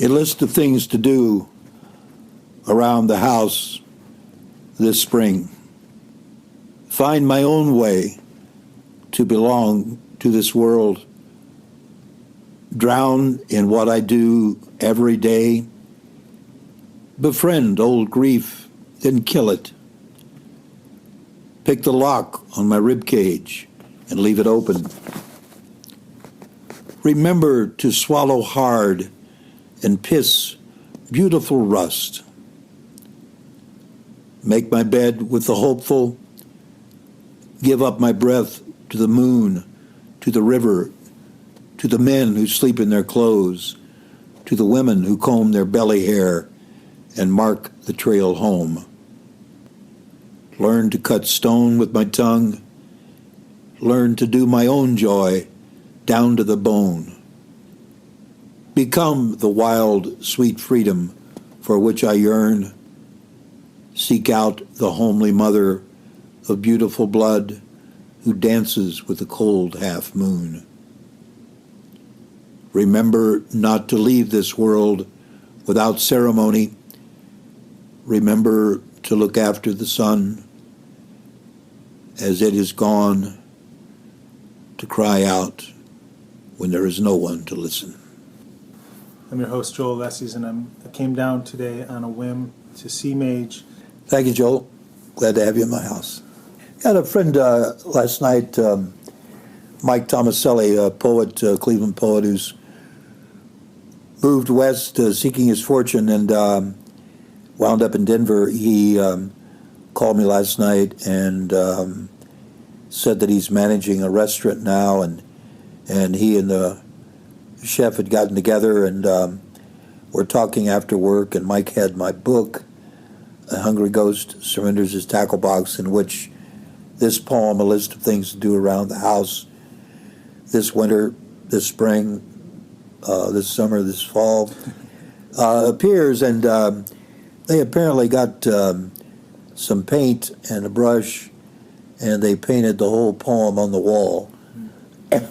A list of things to do around the house this spring. Find my own way to belong to this world. Drown in what I do every day. Befriend old grief, then kill it. Pick the lock on my rib cage and leave it open. Remember to swallow hard and piss beautiful rust. Make my bed with the hopeful. Give up my breath to the moon, to the river, to the men who sleep in their clothes, to the women who comb their belly hair and mark the trail home. Learn to cut stone with my tongue. Learn to do my own joy down to the bone. Become the wild, sweet freedom for which I yearn. Seek out the homely mother of beautiful blood who dances with the cold half moon. Remember not to leave this world without ceremony. Remember to look after the sun as it is gone, to cry out when there is no one to listen. I'm your host, Joel Lessies, and I came down today on a whim to see Maj. Thank you, Joel. Glad to have you in my house. I had a friend last night, Mike Tomaselli, a poet, Cleveland poet, who's moved west seeking his fortune and wound up in Denver. He called me last night and said that he's managing a restaurant now, and he and the chef had gotten together and were talking after work, and Mike had my book, A Hungry Ghost Surrenders His Tackle Box, in which this poem, a list of things to do around the house this winter, this spring, this summer, this fall, appears, and they apparently got some paint and a brush, and they painted the whole poem on the wall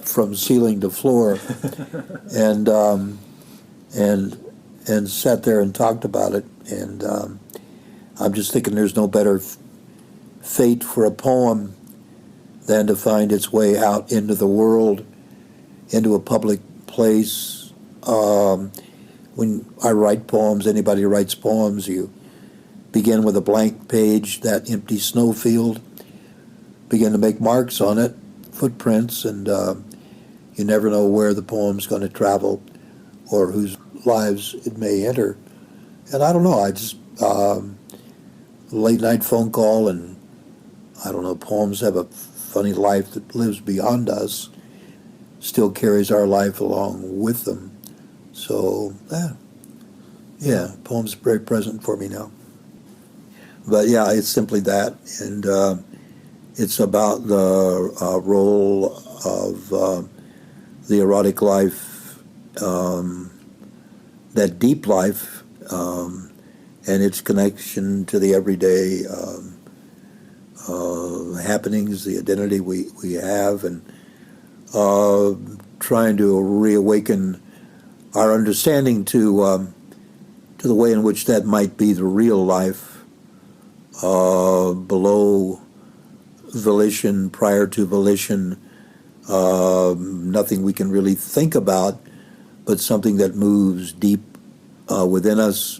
from ceiling to floor, and sat there and talked about it. And I'm just thinking there's no better fate for a poem than to find its way out into the world, into a public place. When I write poems, anybody who writes poems, you begin with a blank page, that empty snowfield, begin to make marks on it, footprints, and you never know where the poem's going to travel or whose lives it may enter. And I don't know, I just, late night phone call, and I don't know, poems have a funny life that lives beyond us, still carries our life along with them. So, yeah, poems are very present for me now. But yeah, it's simply that, and it's about the role of the erotic life, that deep life, and its connection to the everyday happenings, the identity we have, and trying to reawaken our understanding to the way in which that might be the real life, below volition, prior to volition, nothing we can really think about, but something that moves deep within us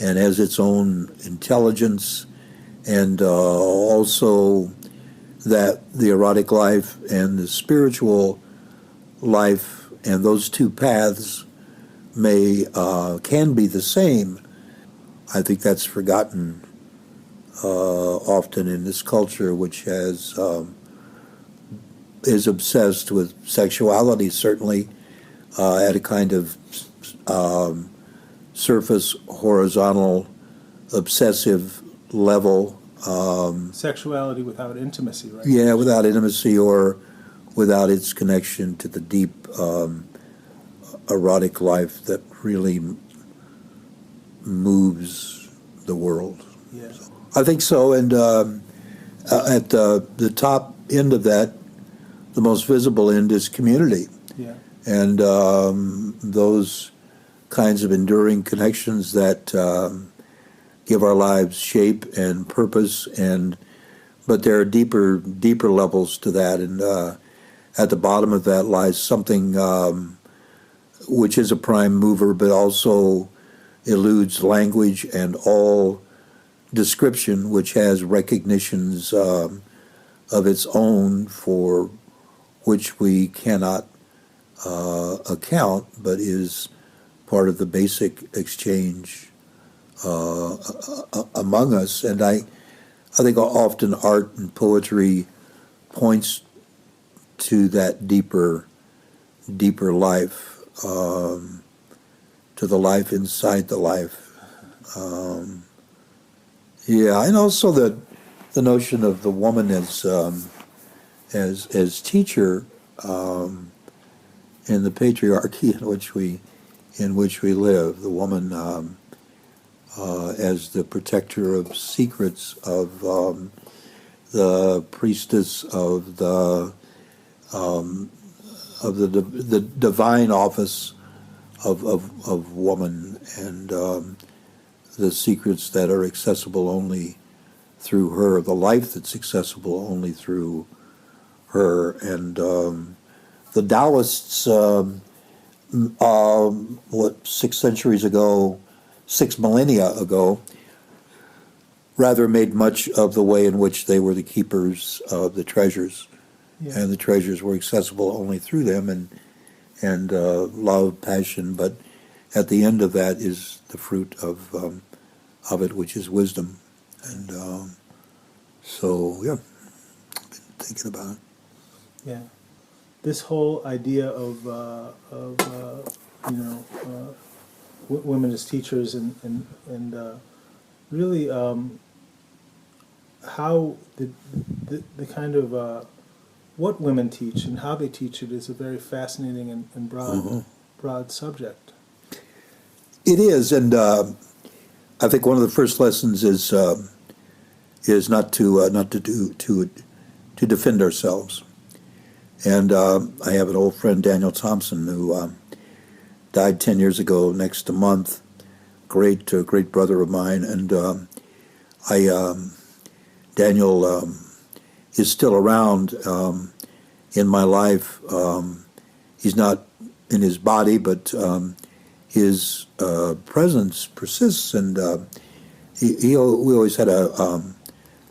and has its own intelligence, and also that the erotic life and the spiritual life and those two paths can be the same. I think that's forgotten often in this culture, which is obsessed with sexuality, certainly at a kind of surface, horizontal, obsessive level. Sexuality without intimacy, right? Yeah, without intimacy or without its connection to the deep erotic life that really moves the world. Yeah. So, I think so, and at the top end of that, the most visible end is community. Yeah. And those kinds of enduring connections that give our lives shape and purpose, but there are deeper levels to that, and at the bottom of that lies something which is a prime mover, but also eludes language and all description, which has recognitions of its own for which we cannot account, but is part of the basic exchange among us. And I think often art and poetry points to that deeper life, to the life inside the life. Yeah, and also the notion of the woman as teacher in the patriarchy in which we live. The woman as the protector of secrets, of the priestess of the divine office of woman, and the secrets that are accessible only through her, the life that's accessible only through her. And the Taoists, 6 millennia ago, rather made much of the way in which they were the keepers of the treasures. Yeah. And the treasures were accessible only through them, and love, passion, but at the end of that is the fruit of it, which is wisdom. And so, yeah, I've been thinking about it. Yeah, this whole idea of women as teachers, and really how the kind of what women teach and how they teach it is a very fascinating and broad subject. It is, and I think one of the first lessons is not to defend ourselves. And I have an old friend, Daniel Thompson, who died 10 years ago next month. Great brother of mine, and Daniel is still around in my life. He's not in his body, but his presence persists, and we always had a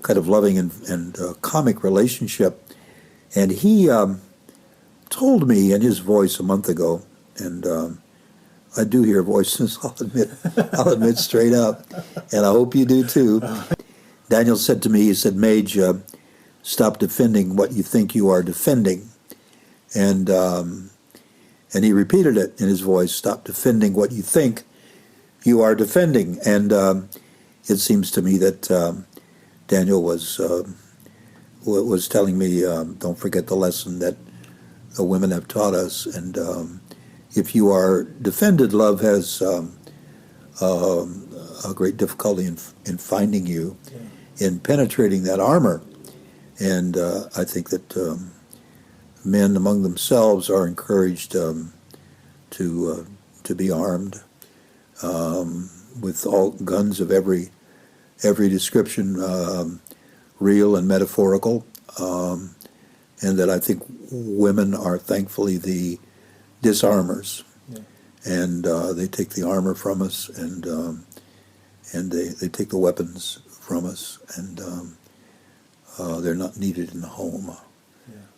kind of loving and comic relationship. And he told me in his voice a month ago, and I do hear voices, I'll admit straight up, and I hope you do too. Daniel said to me, he said, "Maj, stop defending what you think you are defending." And he repeated it in his voice, "Stop defending what you think you are defending." And it seems to me that Daniel was telling me, don't forget the lesson that the women have taught us. And if you are defended, love has a great difficulty in finding you, in penetrating that armor. And I think that men among themselves are encouraged to be armed with all guns of every description, real and metaphorical, and that I think women are thankfully the disarmers, and they take the armor from us, and they take the weapons from us, and they're not needed in the home.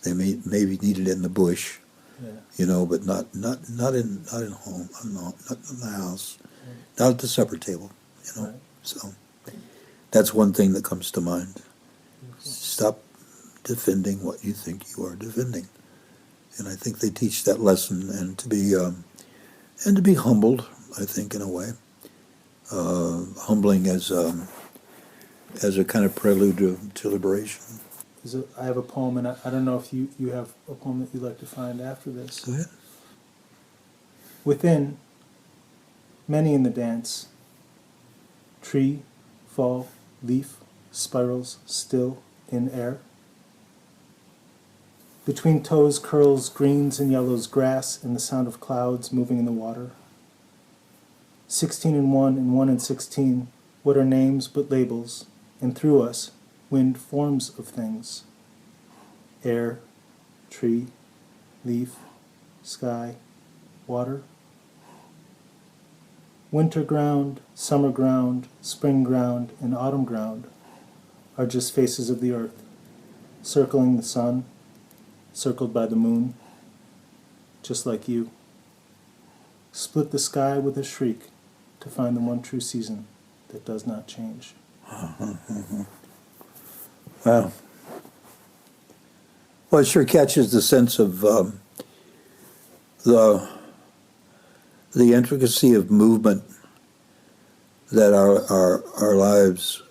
They may be needed in the bush, but not in home, not in the house, not at the supper table, Right. So that's one thing that comes to mind. Beautiful. Stop defending what you think you are defending, and I think they teach that lesson, and to be humbled. I think in a way, humbling as a kind of prelude to liberation. I have a poem, and I don't know if you have a poem that you'd like to find after this. Go ahead. Within, many in the dance, tree, fall, leaf, spirals, still, in air. Between toes curls greens and yellows grass in the sound of clouds moving in the water. 16 in one and 1 in 16, what are names but labels, and through us, wind forms of things. Air, tree, leaf, sky, water. Winter ground, summer ground, spring ground, and autumn ground are just faces of the earth, circling the sun, circled by the moon, just like you. Split the sky with a shriek to find the one true season that does not change. Wow. Well, it sure catches the sense of the intricacy of movement that our lives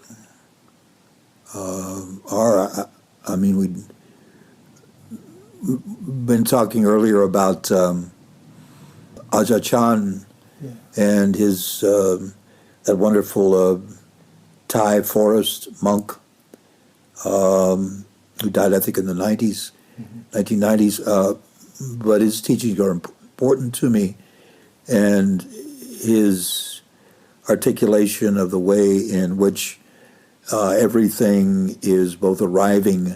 are. I mean, we've been talking earlier about Ajahn Chah and his that wonderful Thai forest monk who died, I think, in the 1990s. But his teachings are important to me, and his articulation of the way in which everything is both arriving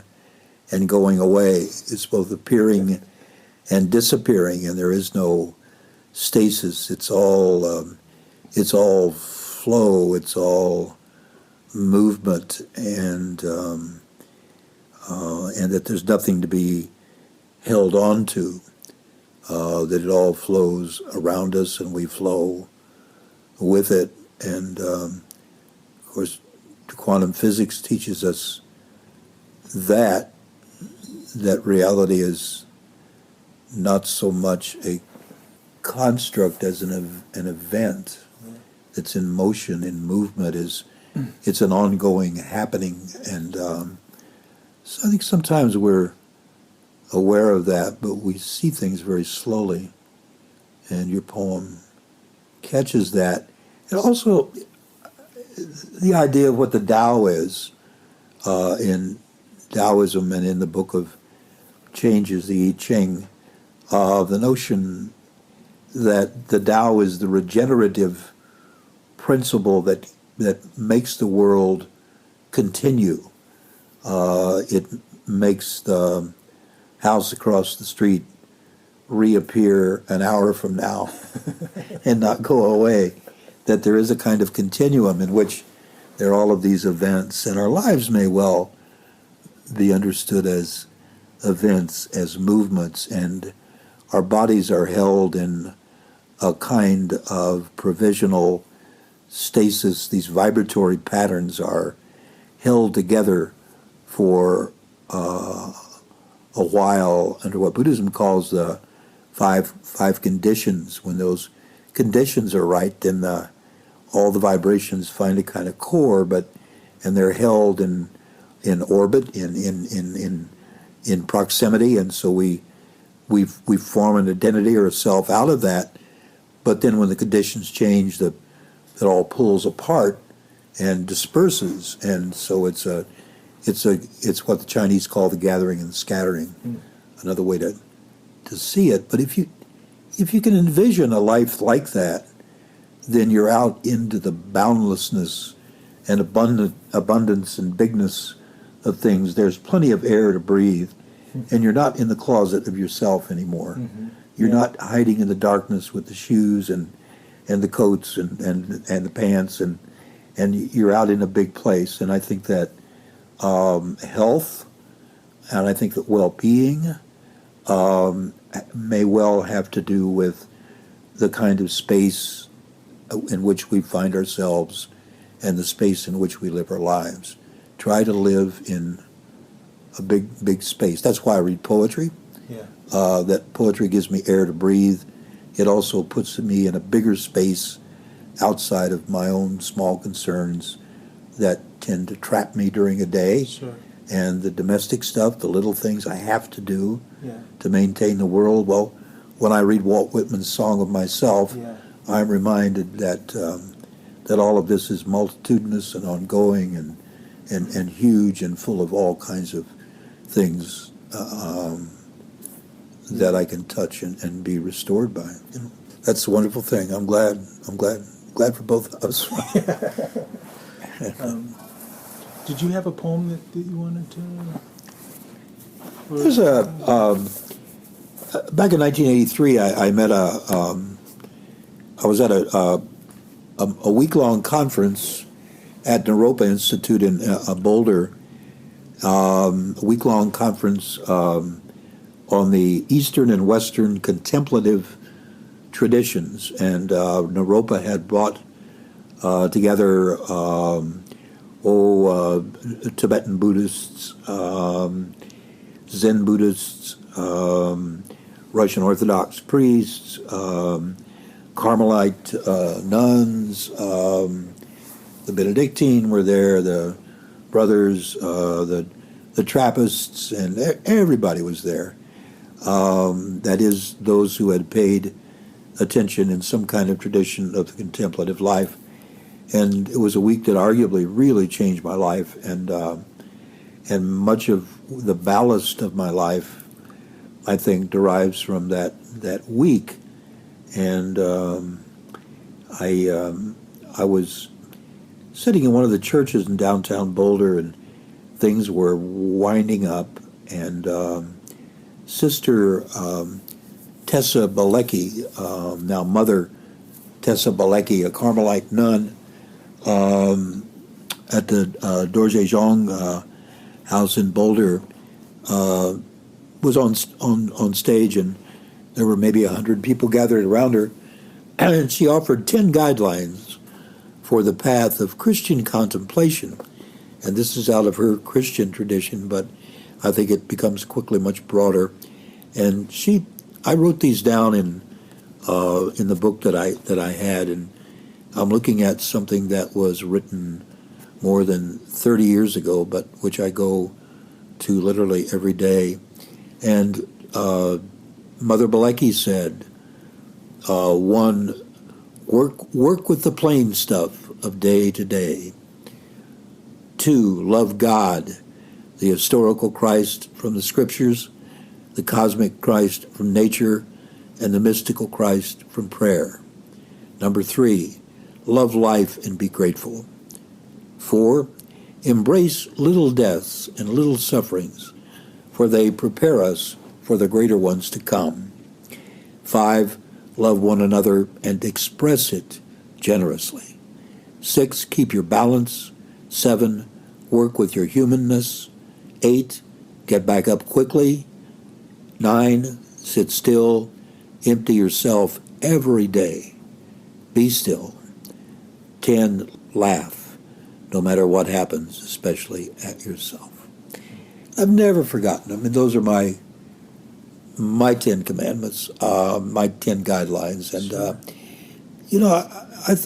and going away. It's both appearing and disappearing, and there is no stasis. It's all flow. It's all movement, and that there's nothing to be held on to. That it all flows around us, and we flow with it. And of course, quantum physics teaches us that reality is not so much a construct as an event that's in motion, in movement. It's an ongoing happening. And so I think sometimes we're aware of that, but we see things very slowly. And your poem catches that. And also the idea of what the Tao is in Taoism and in the Book of Changes, the I Ching, the notion that the Tao is the regenerative principle that makes the world continue. It makes the house across the street reappear an hour from now and not go away. That there is a kind of continuum in which there are all of these events, and our lives may well be understood as events, as movements, and our bodies are held in a kind of provisional stasis. These vibratory patterns are held together for a while under what Buddhism calls the five conditions. When those conditions are right, then all the vibrations find a kind of core, and they're held in orbit, in proximity, and so we form an identity or a self out of that. But then when the conditions change, it all pulls apart and disperses, and so it's what the Chinese call the gathering and the scattering. Another way to see it. But if you can envision a life like that, then you're out into the boundlessness and abundance and bigness of things. There's plenty of air to breathe, and you're not in the closet of yourself anymore. You're not hiding in the darkness with the shoes and the coats and the pants, and you're out in a big place. And I think that health, and I think that well-being may well have to do with the kind of space in which we find ourselves and the space in which we live our lives. Try to live in a big space. That's why I read poetry. That poetry gives me air to breathe. It also puts me in a bigger space outside of my own small concerns that tend to trap me during a day. Sure. And the domestic stuff, the little things I have to do to maintain the world. Well, when I read Walt Whitman's Song of Myself, I'm reminded that all of this is multitudinous and ongoing and huge and full of all kinds of things that I can touch and be restored by. That's a wonderful thing. I'm glad glad for both of us. Did you have a poem that you wanted to? There's back in 1983, I met I was at a week-long conference at Naropa Institute in Boulder, a week-long conference on the Eastern and Western contemplative traditions, and Naropa had brought together Tibetan Buddhists, Zen Buddhists, Russian Orthodox priests, Carmelite nuns, the Benedictine were there, the brothers, the Trappists, and everybody was there. That is, those who had paid attention in some kind of tradition of the contemplative life. And it was a week that arguably really changed my life, and much of the ballast of my life, I think, derives from that week. And I was sitting in one of the churches in downtown Boulder, and things were winding up, and Sister Tessa Balecki, now Mother Tessa Balecki, a Carmelite nun, at the Dorje Zhang house in Boulder, was on stage, and there were maybe 100 people gathered around her, and she offered 10 guidelines for the path of Christian contemplation. And this is out of her Christian tradition, but I think it becomes quickly much broader. And I wrote these down in the book that I had, and I'm looking at something that was written more than 30 years ago, but which I go to literally every day. And Mother Balecki said, 1, work with the plain stuff of day to day. 2, love God, the historical Christ from the scriptures, the cosmic Christ from nature, and the mystical Christ from prayer. 3, love life and be grateful. 4, embrace little deaths and little sufferings, for they prepare us for the greater ones to come. 5, love one another and express it generously. 6, keep your balance. 7, work with your humanness. 8, get back up quickly. 9, sit still. Empty yourself every day. Be still. 10, laugh, no matter what happens, especially at yourself. I've never forgotten them, and those are my 10 commandments, my 10 guidelines. And,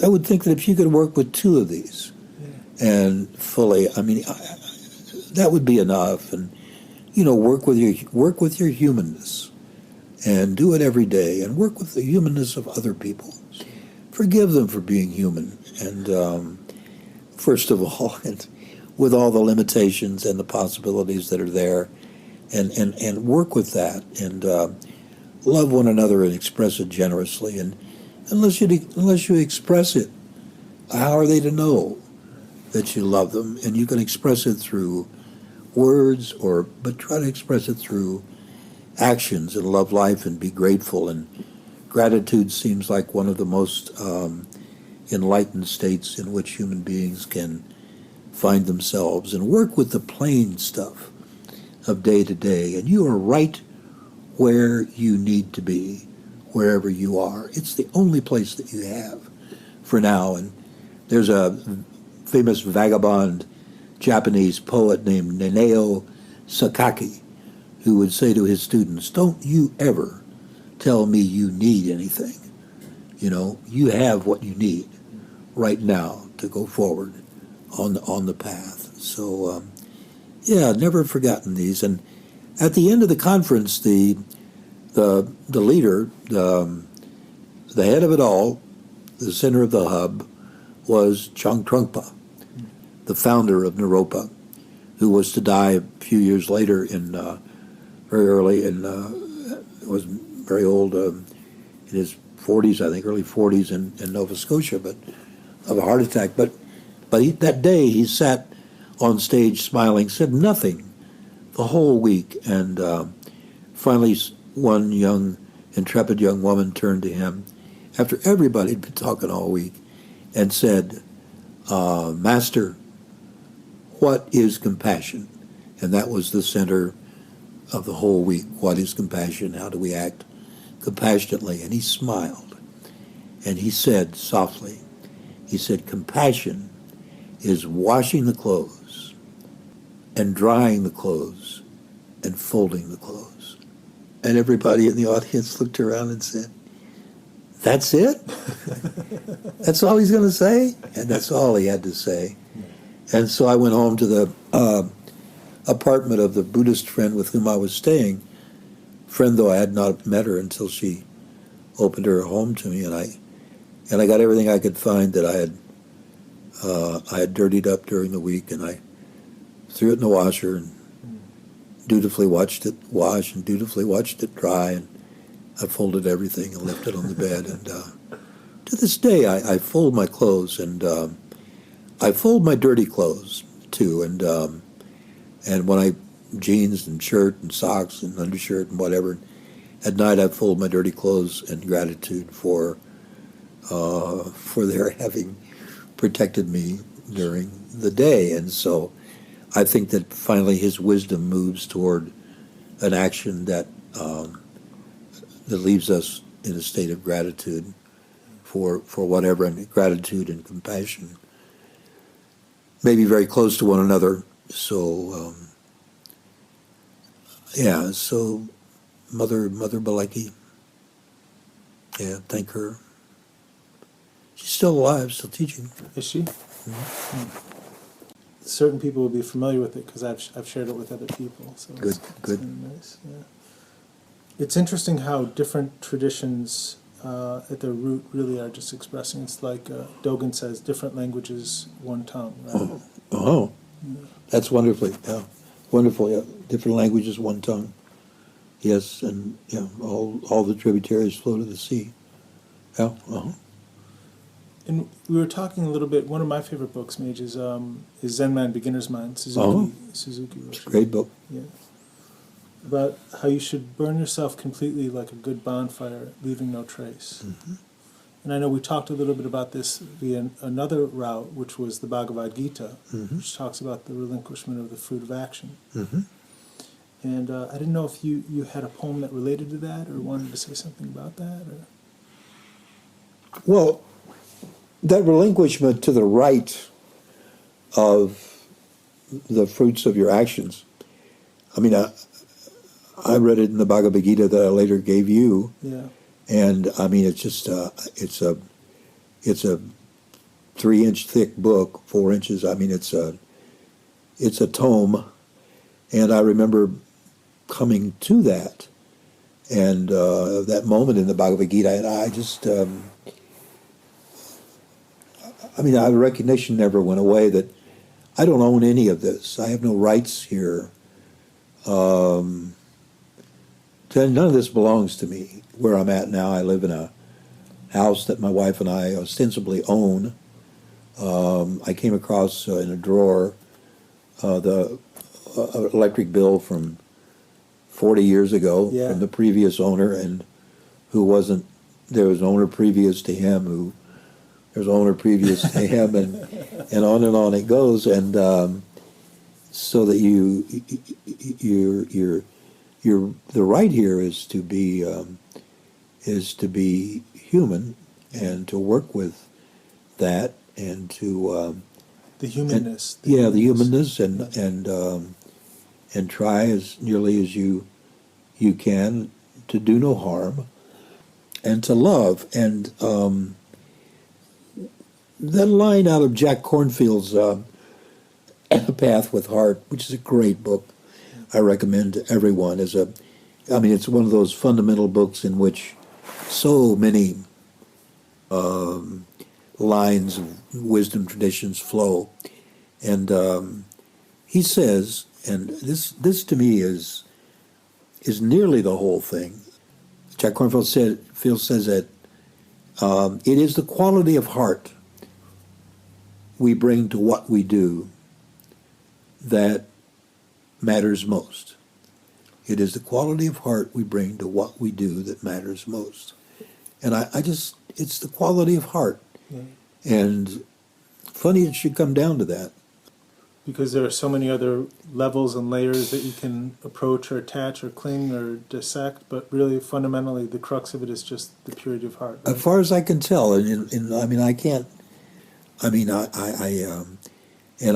I would think that if you could work with 2 of these and fully, that would be enough. And, work with your humanness and do it every day, and work with the humanness of other people. Forgive them for being human. And first of all, and with all the limitations and the possibilities that are there, and work with that, and love one another and express it generously. And unless you express it, how are they to know that you love them? And you can express it through words, but try to express it through actions, and love life and be grateful. And gratitude seems like one of the most enlightened states in which human beings can find themselves. And work with the plain stuff of day to day, and you are right where you need to be, wherever you are. It's the only place that you have for now. And there's a famous vagabond Japanese poet named Neneo Sakaki, who would say to his students, don't you ever tell me you need anything. You have what you need right now to go forward on the path. So, never forgotten these. And at the end of the conference, the leader, the head of it all, the center of the hub, was Chang Trungpa, the founder of Naropa, who was to die a few years later very early, and was very old, in his 40s, I think, early 40s in Nova Scotia, but of a heart attack. But that day he sat on stage smiling, said nothing the whole week, and finally one intrepid young woman turned to him after everybody had been talking all week and said, Master, what is compassion? And that was the center of the whole week. What is compassion? How do we act compassionately? And he smiled, and he said softly, he said, compassion is washing the clothes and drying the clothes and folding the clothes. And everybody in the audience looked around and said, that's it? That's all he's going to say? And that's all he had to say. And so I went home to the apartment of the Buddhist friend with whom I was staying, friend though I had not met her until she opened her home to me, and I got everything I could find that I had dirtied up during the week, and I threw it in the washer and dutifully watched it wash and dutifully watched it dry, and I folded everything and left it on the bed. And to this day, I fold my clothes, and I fold my dirty clothes too. And when I jeans and shirt and socks and undershirt and whatever, at night I fold my dirty clothes in gratitude for their having protected me during the day. And so I think that finally his wisdom moves toward an action that leaves us in a state of gratitude for whatever, and gratitude and compassion may be very close to one another. So so Mother Baleki, thank her. She's still alive, still teaching. Is she? Certain people will be familiar with it because I've shared it with other people. So Good. It's been nice. Yeah. It's interesting how different traditions at their root really are just expressing. It's like Dogen says, different languages, one tongue. Right? Oh. That's wonderful. Yeah, different languages, one tongue. Yes, and all the tributaries flow to the sea. Yeah. And we were talking a little bit. One of my favorite books, Mage, is Zen Man, Beginner's Mind. Suzuki wrote it. Great book. Yeah. About how you should burn yourself completely like a good bonfire, leaving no trace. Mm-hmm. And I know we talked a little bit about this via another route, which was the Bhagavad Gita, which talks about the relinquishment of the fruit of action. Mm-hmm. And I didn't know if you had a poem that related to that or wanted to say something about that. Or... Well, that relinquishment to the right of the fruits of your actions. I mean, I read it in the Bhagavad Gita that I later gave you. Yeah. And I mean, it's just it's a 3-inch thick book, 4 inches. I mean, it's a tome, and I remember coming to that and that moment in the Bhagavad Gita, and I just, I mean, the recognition never went away that I don't own any of this. I have no rights here. None of this belongs to me. Where I'm at now, I live in a house that my wife and I ostensibly own. I came across in a drawer the electric bill from 40 years ago from the previous owner, and who wasn't, there was an owner previous to him, who there was an owner previous to him, and on it goes, and so that the right here is to be human and to work with that and to the humanness. The humanness and try as nearly as you can to do no harm and to love. And that line out of Jack Kornfield's Path with Heart, which is a great book, I recommend to everyone. It's one of those fundamental books in which so many lines of wisdom traditions flow. And he says, and this to me is nearly the whole thing. Jack Kornfield says that It is the quality of heart we bring to what we do that matters most. It is the quality of heart we bring to what we do that matters most. And it's the quality of heart. Yeah. And funny it should come down to that. Because there are so many other levels and layers that you can approach or attach or cling or dissect, but really fundamentally the crux of it is just the purity of heart. Right? As far as I can tell, and I can't, and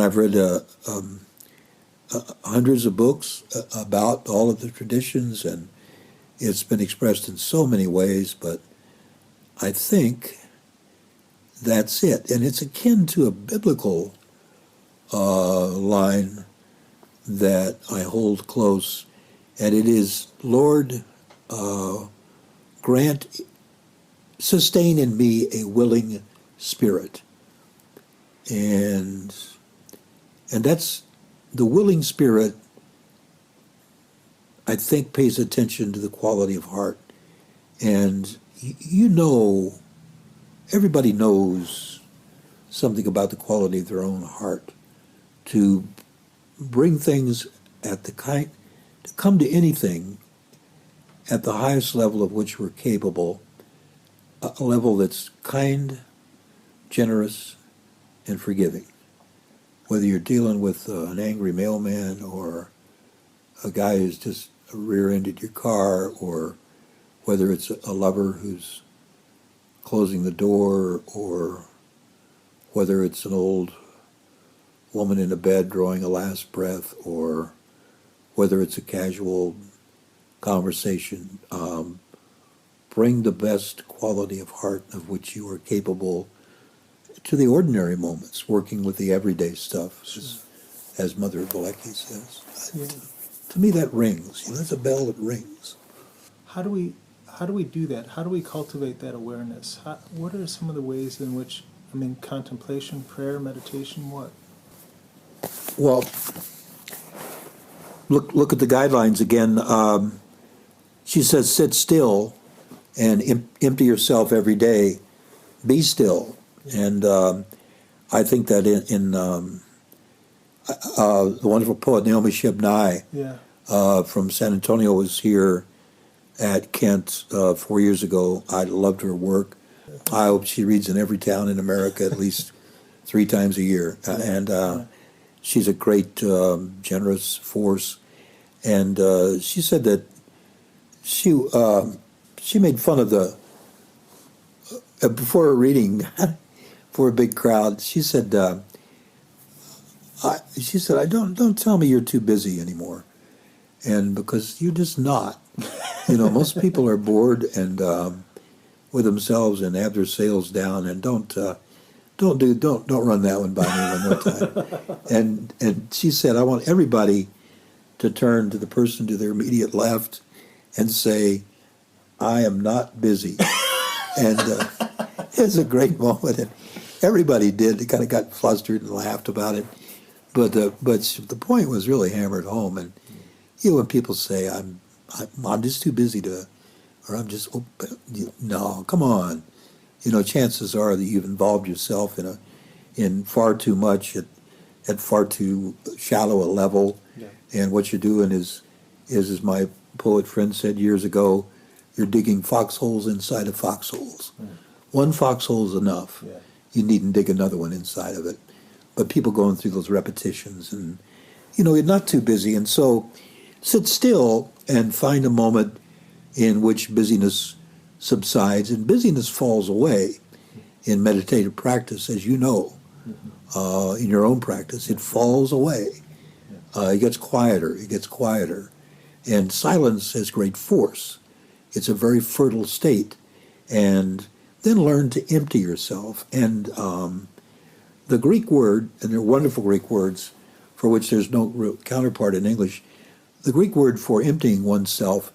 I've read hundreds of books about all of the traditions, and it's been expressed in so many ways, but I think that's it. And it's akin to a biblical line that I hold close, and it is, Lord, sustain in me a willing spirit. And that's the willing spirit, I think, pays attention to the quality of heart. And everybody knows something about the quality of their own heart. To bring things to come to anything at the highest level of which we're capable, a level that's kind, generous, and forgiving. Whether you're dealing with an angry mailman or a guy who's just rear-ended your car, or whether it's a lover who's closing the door, or whether it's an old woman in a bed drawing a last breath, or whether it's a casual conversation, bring the best quality of heart of which you are capable to the ordinary moments, working with the everyday stuff, as Mother Galecki says. Yeah. To me, that rings. That's a bell that rings. How do we do that? How do we cultivate that awareness? What are some of the ways in which, contemplation, prayer, meditation, what? Well, look at the guidelines again. She says, sit still and empty yourself every day. Be still. And I think that in the wonderful poet Naomi Shebnai from San Antonio was here at Kent 4 years ago. I loved her work. I hope she reads in every town in America at least 3 times a year. She's a great, generous force. And she said that she made fun of before a reading for a big crowd. She said, don't tell me you're too busy anymore. And because you're just not. Most people are bored and with themselves and have their sails down, and don't run that one by me one more time. And she said, I want everybody to turn to the person to their immediate left and say, I am not busy. And it's a great moment. And everybody did. They kind of got flustered and laughed about it. But the point was really hammered home. And when people say, I'm just too busy to, or I'm just, no, come on. Chances are that you've involved yourself in far too much at far too shallow a level. Yeah. And what you're doing is, as my poet friend said years ago, you're digging foxholes inside of foxholes. Mm. One foxhole is enough. Yeah. You needn't dig another one inside of it. But people going through those repetitions, and you're not too busy. And so sit still and find a moment in which busyness subsides, and busyness falls away in meditative practice, as you know, in your own practice. It falls away. It gets quieter. And silence has great force. It's a very fertile state. And then learn to empty yourself. And the Greek word, and they're wonderful Greek words for which there's no counterpart in English, the Greek word for emptying oneself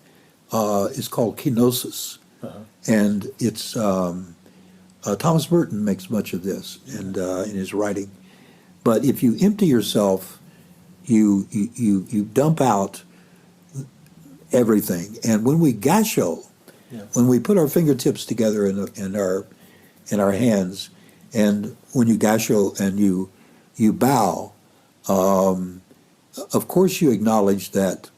is called kenosis. Uh-huh. And it's Thomas Merton makes much of this and in his writing. But if you empty yourself, you dump out everything. And when we gasho, when we put our fingertips together and our in our hands. And when you gasho and you bow, of course you acknowledge that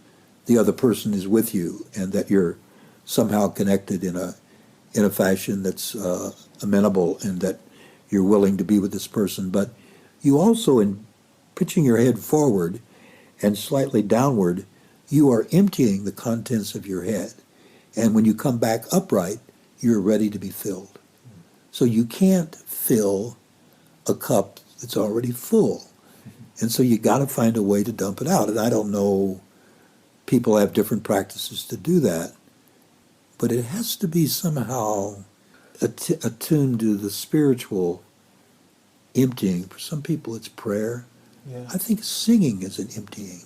the other person is with you and that you're somehow connected in a fashion that's amenable and that you're willing to be with this person. But you also, in pitching your head forward and slightly downward, you are emptying the contents of your head. And when you come back upright, you're ready to be filled. So you can't fill a cup that's already full. And so you got to find a way to dump it out. And I don't know, people have different practices to do that, but it has to be somehow attuned to the spiritual emptying. For some people it's prayer. Yeah. I think singing is an emptying.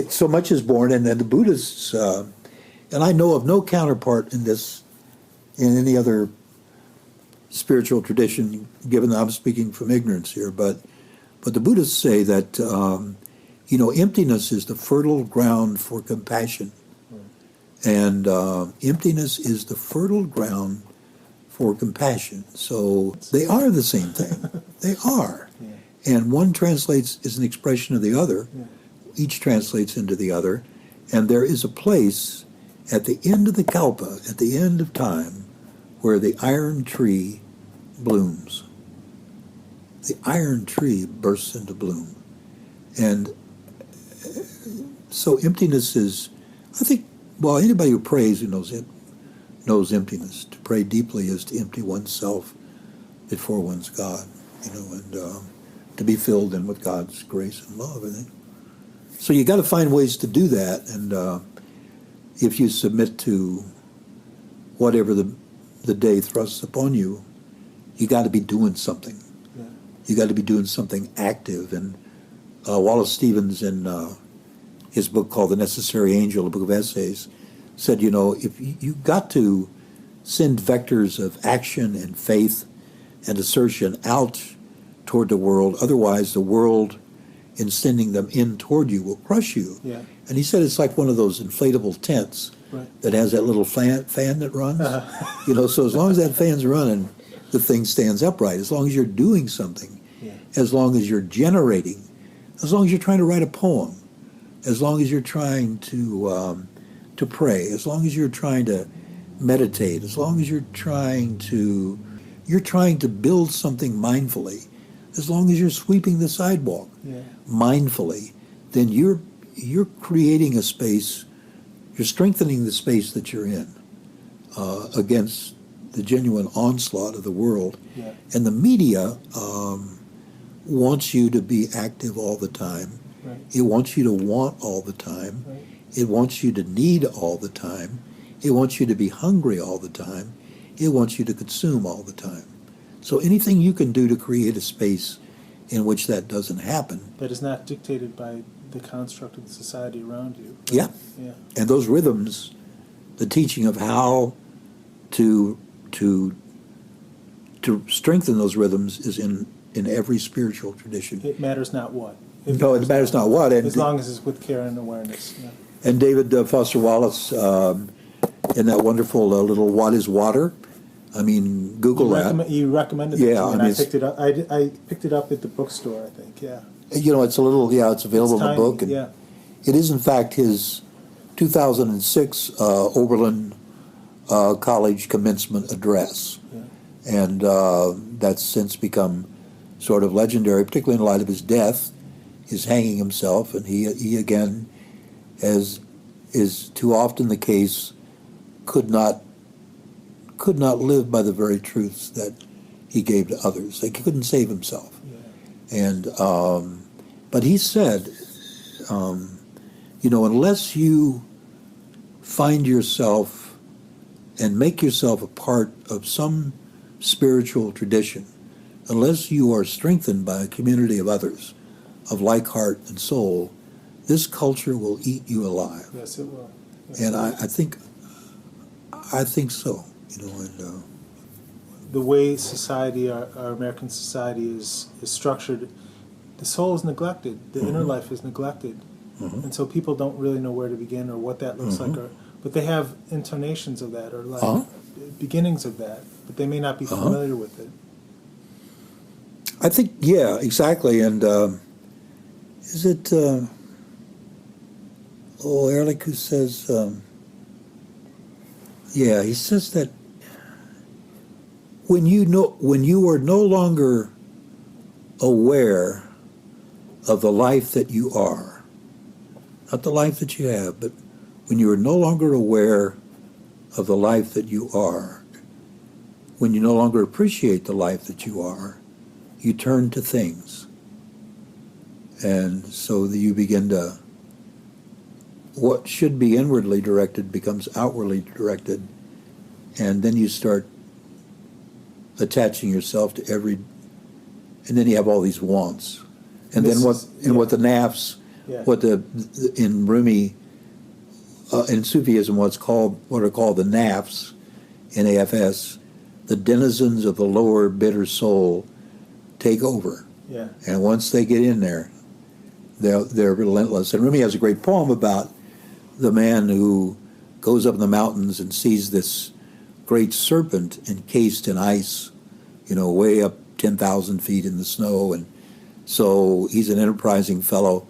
So much is born, and then the Buddhists, and I know of no counterpart in this, in any other spiritual tradition, given that I'm speaking from ignorance here, but the Buddhists say that, emptiness is the fertile ground for compassion. And emptiness is the fertile ground for compassion. So they are the same thing. They are. Yeah. And one translates as an expression of the other. Yeah. Each translates into the other. And there is a place at the end of the kalpa, at the end of time, where the iron tree blooms. The iron tree bursts into bloom. And so emptiness is, I think, well, anybody who prays who knows emptiness. To pray deeply is to empty oneself before one's God, and to be filled in with God's grace and love, I think. So you got to find ways to do that, and if you submit to whatever the day thrusts upon you, you got to be doing something. Yeah. You got to be doing something active. And Wallace Stevens, in his book called The Necessary Angel, a book of essays, said, if you got to send vectors of action and faith and assertion out toward the world, otherwise the world, in sending them in toward you, will crush you. Yeah. And he said it's like one of those inflatable tents, right, that has that little fan that runs. Uh-huh. So as long as that fan's running, the thing stands upright. As long as you're doing something, yeah, as long as you're generating, as long as you're trying to write a poem, as long as you're trying to pray, as long as you're trying to meditate, as long as you're trying to build something mindfully, as long as you're sweeping the sidewalk, yeah, mindfully, then you're creating a space, you're strengthening the space that you're in against the genuine onslaught of the world. Yeah. And the media wants you to be active all the time. Right. It wants you to want all the time. Right. It wants you to need all the time. It wants you to be hungry all the time. It wants you to consume all the time. So anything you can do to create a space in which that doesn't happen. That is not dictated by the construct of the society around you. Right? Yeah. Yeah. And those rhythms, the teaching of how to strengthen those rhythms is in every spiritual tradition. It matters not what. It matters not what. And as long as it's with care and awareness. Yeah. And David Foster Wallace, in that wonderful little "What is Water?" I mean, Google that. You recommended it to me, and I picked it up. I picked it up at the bookstore, I think. Yeah. It's a little. Yeah, it's available in the book. And yeah. It is in fact his 2006 Oberlin College commencement address, yeah, and that's since become sort of legendary, particularly in light of his death, his hanging himself, and he again, as is too often the case, could not live by the very truths that he gave to others. He couldn't save himself. Yeah. And but he said, unless you find yourself and make yourself a part of some spiritual tradition, unless you are strengthened by a community of others, of like heart and soul, this culture will eat you alive. Yes, it will. Yes, and I think so. And the way society, our American society is structured, the soul is neglected, the mm-hmm. inner life is neglected, mm-hmm. and so people don't really know where to begin or what that looks mm-hmm. like, but they have intonations of that, or like beginnings of that, but they may not be familiar with it. I think, yeah, exactly. And is it, Ehrlich who says, yeah, he says that when you are no longer aware of the life that you are, not the life that you have, but when you are no longer aware of the life that you are, when you no longer appreciate the life that you are, you turn to things. And so that you begin to, what should be inwardly directed becomes outwardly directed, and then you start attaching yourself to every, and then you have all these wants. And then what the nafs, what in Rumi, in Sufism, what are called the nafs, NAFS, the denizens of the lower bitter soul, take over. Yeah. And once they get in there, they're relentless. And Rumi has a great poem about the man who goes up in the mountains and sees this great serpent encased in ice, way up 10,000 feet in the snow. And so he's an enterprising fellow,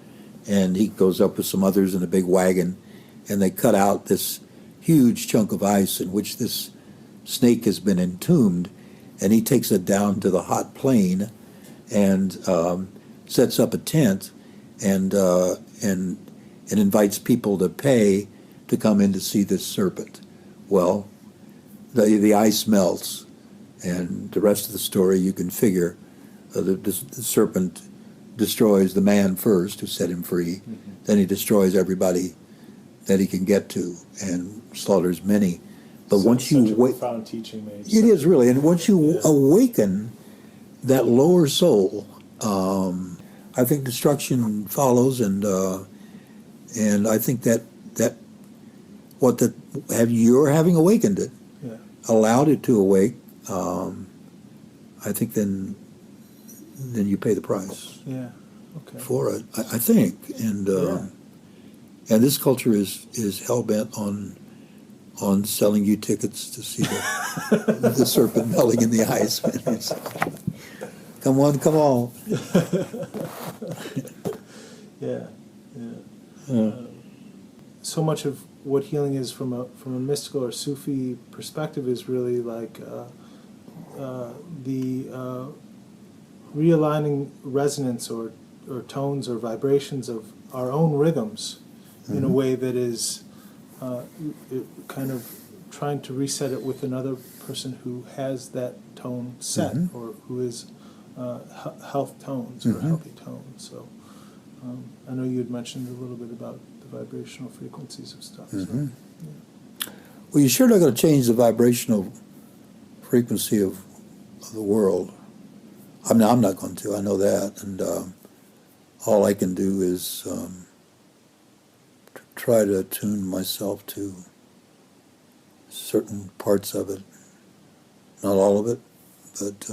and he goes up with some others in a big wagon, and they cut out this huge chunk of ice in which this snake has been entombed, and he takes it down to the hot plain and sets up a tent and invites people to pay to come in to see this serpent. Well, the ice melts, and the rest of the story you can figure. The serpent destroys the man first, who set him free. Then he destroys everybody that he can get to and slaughters many. But once you profound teaching, maybe. it is really, and once you awaken that lower soul, I think destruction follows, and I think that you're having awakened it, allowed it to awake. I think then you pay the price. Yeah. Okay. For it, I think, and this culture is hell bent on selling you tickets to see the serpent melting in the ice. Come on. So much of what healing is from a mystical or Sufi perspective is really like the realigning resonance or tones or vibrations of our own rhythms in a way that is kind of trying to reset it with another person who has that tone set or who is health tones or healthy tones. So I know you had mentioned a little bit about the vibrational frequencies of stuff. So, Well, you're sure not going to change the vibrational frequency of the world. I mean, I'm not going to. I know that, and all I can do is try to attune myself to certain parts of it. Not all of it, but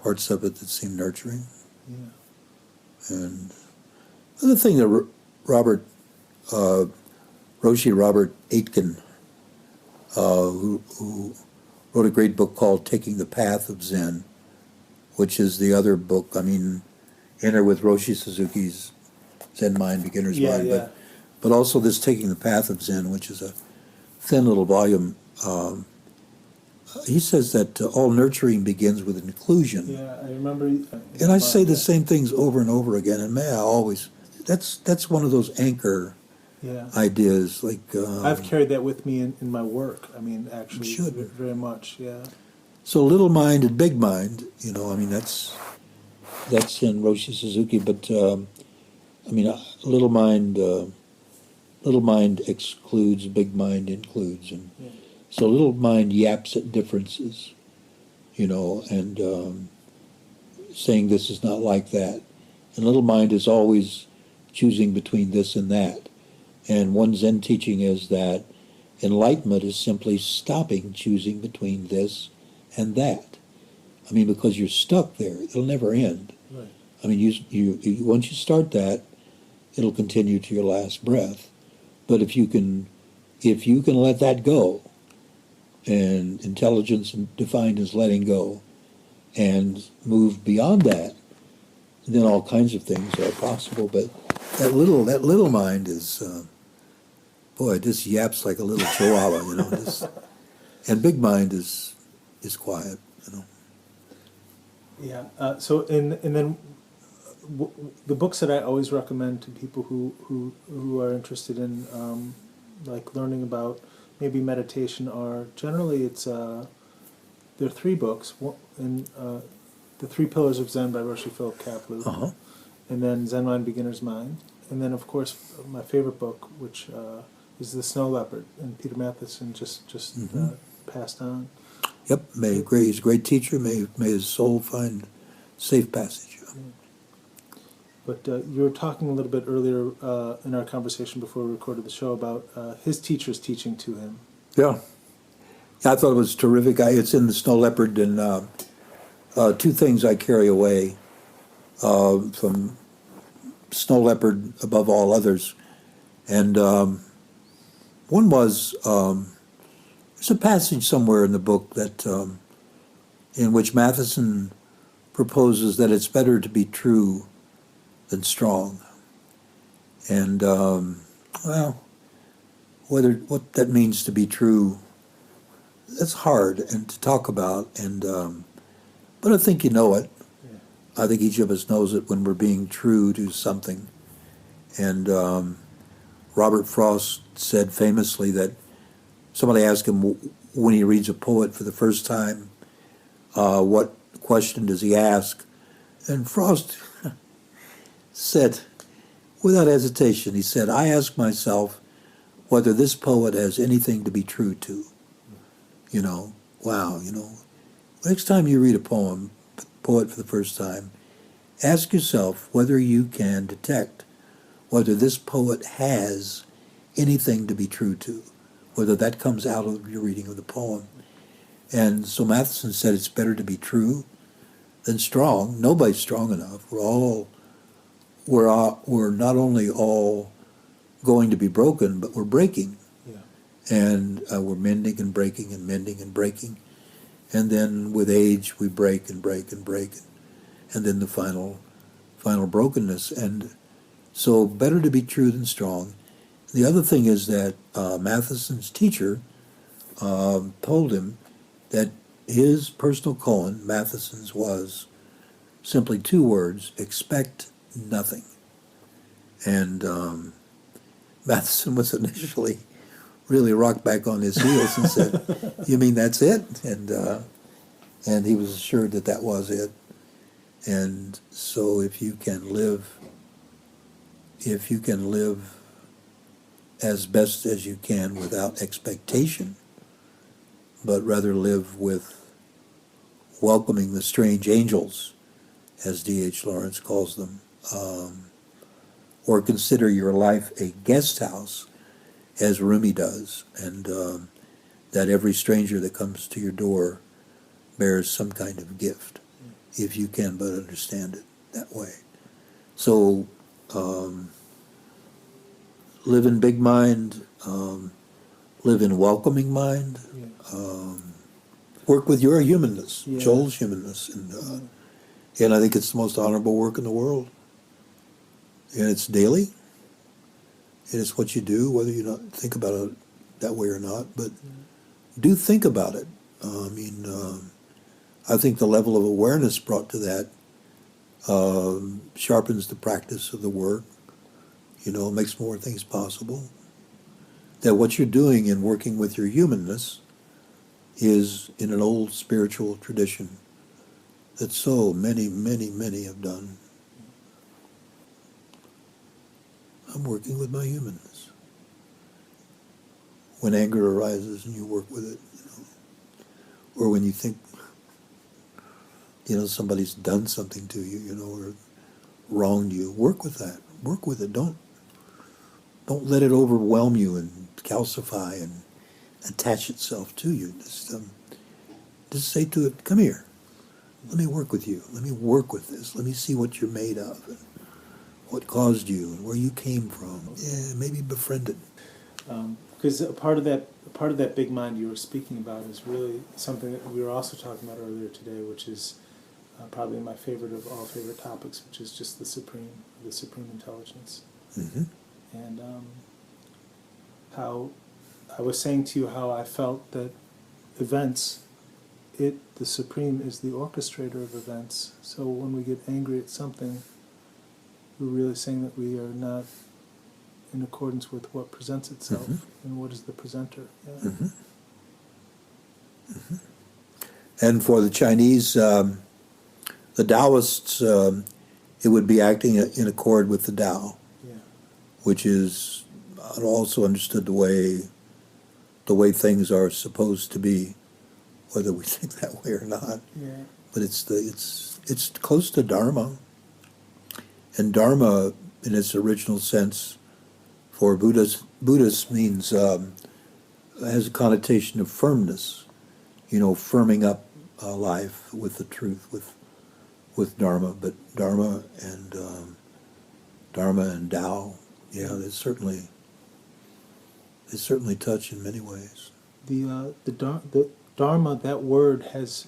parts of it that seem nurturing. Yeah. And the thing that Roshi Robert Aitken, who wrote a great book called Taking the Path of Zen, which is the other book, I mean, in there with Roshi Suzuki's Zen Mind, Beginner's Mind, but also this Taking the Path of Zen, which is a thin little volume. He says that all nurturing begins with inclusion. Yeah, I remember. And I say the same things over and over again, and may I always, that's one of those anchor ideas. Like I've carried that with me in my work. I mean, actually, should. very much. Yeah. So little mind and big mind, I mean, that's in Roshi Suzuki, but I mean, little mind excludes, big mind includes, and so little mind yaps at differences, and saying this is not like that, and little mind is always choosing between this and that. And one Zen teaching is that enlightenment is simply stopping choosing between this and that. I mean, because you're stuck there, it'll never end. Right. I mean, you once you start that, it'll continue to your last breath. But if you can let that go, and intelligence defined as letting go, and move beyond that, then all kinds of things are possible. But that little mind is, boy, it just yaps like a little chihuahua, and big mind is quiet, Yeah. And then the books that I always recommend to people who are interested in like learning about maybe meditation are generally there are three books. The Three Pillars of Zen by Roshi Philip Kapleau, Uh-huh. and then Zen Mind Beginner's Mind, and then of course my favorite book, which is The Snow Leopard, and Peter Matheson just passed on. Yep, he's a great teacher. May his soul find safe passage. But you were talking a little bit earlier in our conversation before we recorded the show about his teachers teaching to him. Yeah. I thought it was terrific. It's in The Snow Leopard, and two things I carry away from Snow Leopard above all others. And one was, there's a passage somewhere in the book that in which Matheson proposes that it's better to be true than strong. And, well, what that means to be true, that's hard and to talk about, and but I think you know it. Yeah. I think each of us knows it when we're being true to something. And Robert Frost said famously that somebody asked him when he reads a poet for the first time, what question does he ask? And Frost said, without hesitation, he said, I ask myself whether this poet has anything to be true to. Wow, next time you read a poet for the first time, ask yourself whether you can detect whether this poet has anything to be true to, whether that comes out of your reading of the poem. And so Matheson said it's better to be true than strong. Nobody's strong enough. We're not only all going to be broken, but we're breaking. Yeah. And we're mending and breaking and mending and breaking. And then with age, we break and break and break. And then the final brokenness. And so better to be true than strong. The other thing is that Matheson's teacher told him that his personal koan, Matheson's, was simply two words: expect nothing. And Matheson was initially really rocked back on his heels and said, "You mean that's it?" And he was assured that that was it. And so if you can live as best as you can without expectation, but rather live with welcoming the strange angels, as D.H. Lawrence calls them, or consider your life a guest house, as Rumi does, and that every stranger that comes to your door bears some kind of gift, if you can but understand it that way. So live in big mind, live in welcoming mind, work with your humanness, Joel's humanness, and I think it's the most honorable work in the world. And it's daily, and it's what you do, whether you not think about it that way or not, but do think about it. I think the level of awareness brought to that sharpens the practice of the work, makes more things possible. That what you're doing in working with your humanness is in an old spiritual tradition that so many, many, many have done. I'm working with my humanness. When anger arises and you work with it, or when you think, somebody's done something to you, or wronged you, work with that. Work with it. Don't let it overwhelm you and calcify and attach itself to you. Just say to it, come here. Let me work with you. Let me work with this. Let me see what you're made of and what caused you and where you came from. Yeah, maybe befriend it. Because a part of that big mind you were speaking about is really something that we were also talking about earlier today, which is probably my favorite of all favorite topics, which is just the supreme intelligence. Mm-hmm. And how I was saying to you how I felt that events, the supreme is the orchestrator of events. So when we get angry at something, we're really saying that we are not in accordance with what presents itself, and what is the presenter. Yeah. Mm-hmm. Mm-hmm. And for the Chinese, the Taoists, it would be acting in accord with the Tao, Yeah. which is also understood the way things are supposed to be, whether we think that way or not. Yeah. But it's close to Dharma, and Dharma, in its original sense, for Buddhist means has a connotation of firmness, firming up life with the truth, with Dharma. But Dharma and Tao, they certainly touch in many ways. The Dharma, that word has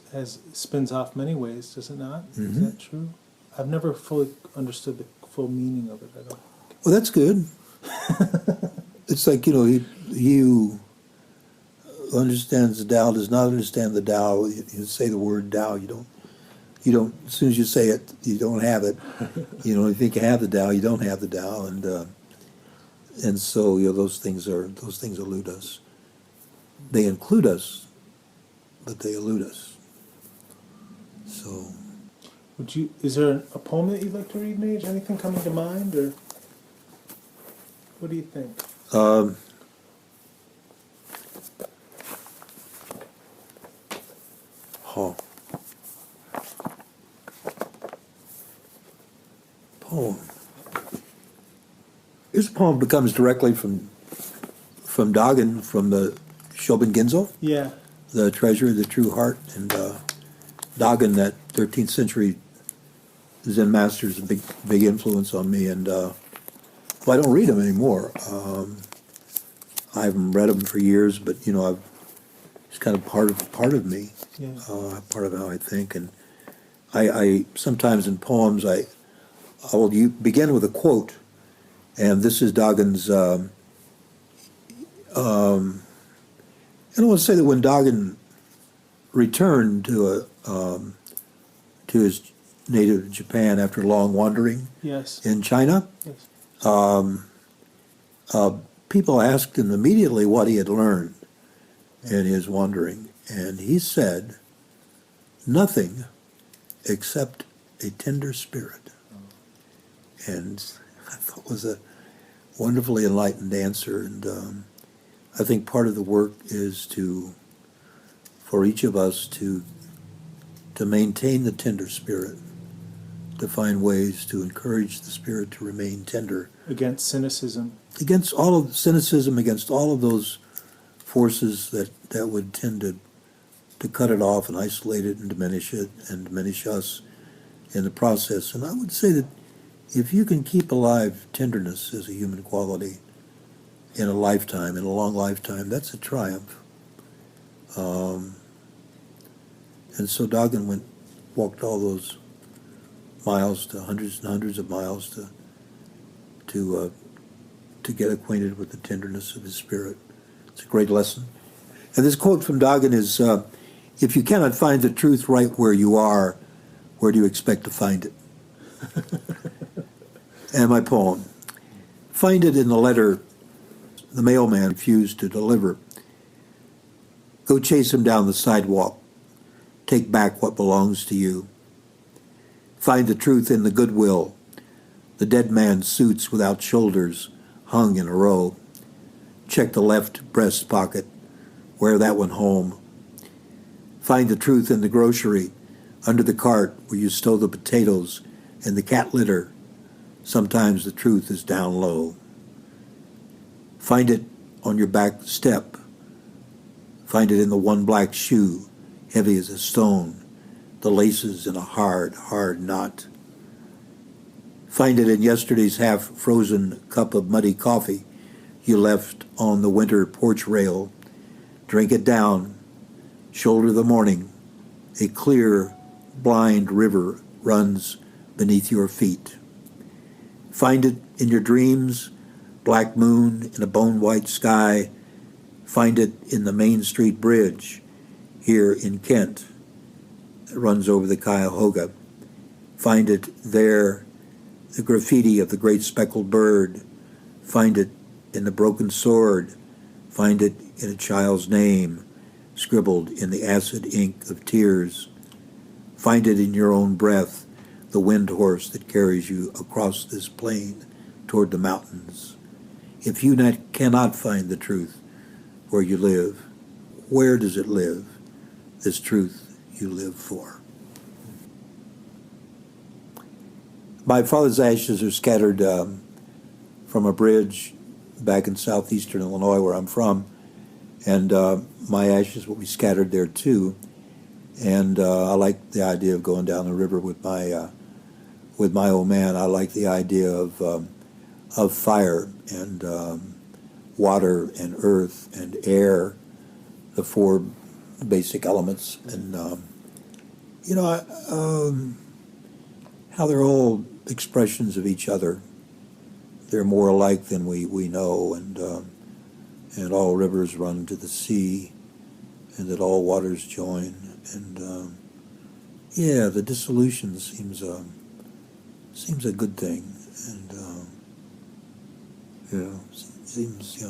spins off many ways, does it not? Mm-hmm. Is that true? I've never fully understood the full meaning of it. I don't. Well, that's good. It's like, he who understands the Tao does not understand the Tao. You say the word Tao, you don't. As soon as you say it, you don't have it. You think you have the Tao, you don't have the Tao, and so those things elude us. They include us, but they elude us. So. Is there a poem that you'd like to read, Maj? Anything coming to mind, or what do you think? Poem. This poem comes directly from Dogen, from the Shoben Ginzo, Yeah. the treasure of the true heart, and Dogen, that 13th century Zen master, is a big influence on me, and I don't read them anymore. I haven't read them for years, but it's kind of part of me, Yeah. part of how I think, and I sometimes in poems I will begin with a quote, and this is Dogen's. And I want to say that when Dogen returned to his native Japan after long wandering Yes. in China, Yes. people asked him immediately what he had learned in his wandering, and he said, "Nothing except a tender spirit." And I thought it was a wonderfully enlightened answer, and I think part of the work is for each of us to maintain the tender spirit, to find ways to encourage the spirit to remain tender. Against cynicism. Against all of cynicism, against all of those forces that would tend to cut it off and isolate it and diminish it and diminish us in the process. And I would say that if you can keep alive tenderness as a human quality in a lifetime, in a long lifetime, that's a triumph. And so Dogen walked all those miles, to hundreds and hundreds of miles, to get acquainted with the tenderness of his spirit. It's a great lesson. And this quote from Dogen is, "If you cannot find the truth right where you are, where do you expect to find it?" And my poem. Find it in the letter the mailman refused to deliver. Go chase him down the sidewalk. Take back what belongs to you. Find the truth in the goodwill. The dead man's suits without shoulders hung in a row. Check the left breast pocket. Wear that one home. Find the truth in the grocery, under the cart where you stow the potatoes and the cat litter. Sometimes the truth is down low. Find it on your back step. Find it in the one black shoe, heavy as a stone, the laces in a hard, hard knot. Find it in yesterday's half-frozen cup of muddy coffee, you left on the winter porch rail. Drink it down, shoulder the morning. A clear, blind river runs beneath your feet. Find it in your dreams, black moon in a bone-white sky. Find it in the Main Street Bridge here in Kent that runs over the Cuyahoga. Find it there, the graffiti of the great speckled bird. Find it in the broken sword. Find it in a child's name, scribbled in the acid ink of tears. Find it in your own breath, the wind horse that carries you across this plain toward the mountains. If you cannot find the truth where you live, where does it live, this truth you live for? My father's ashes are scattered from a bridge back in southeastern Illinois, where I'm from, and my ashes will be scattered there too. And I like the idea of going down the river with my old man. I like the idea of fire and water and earth and air, the four basic elements, and how they're all expressions of each other. They're more alike than we know, and all rivers run to the sea, and that all waters join, and the dissolution seems a good thing, and seems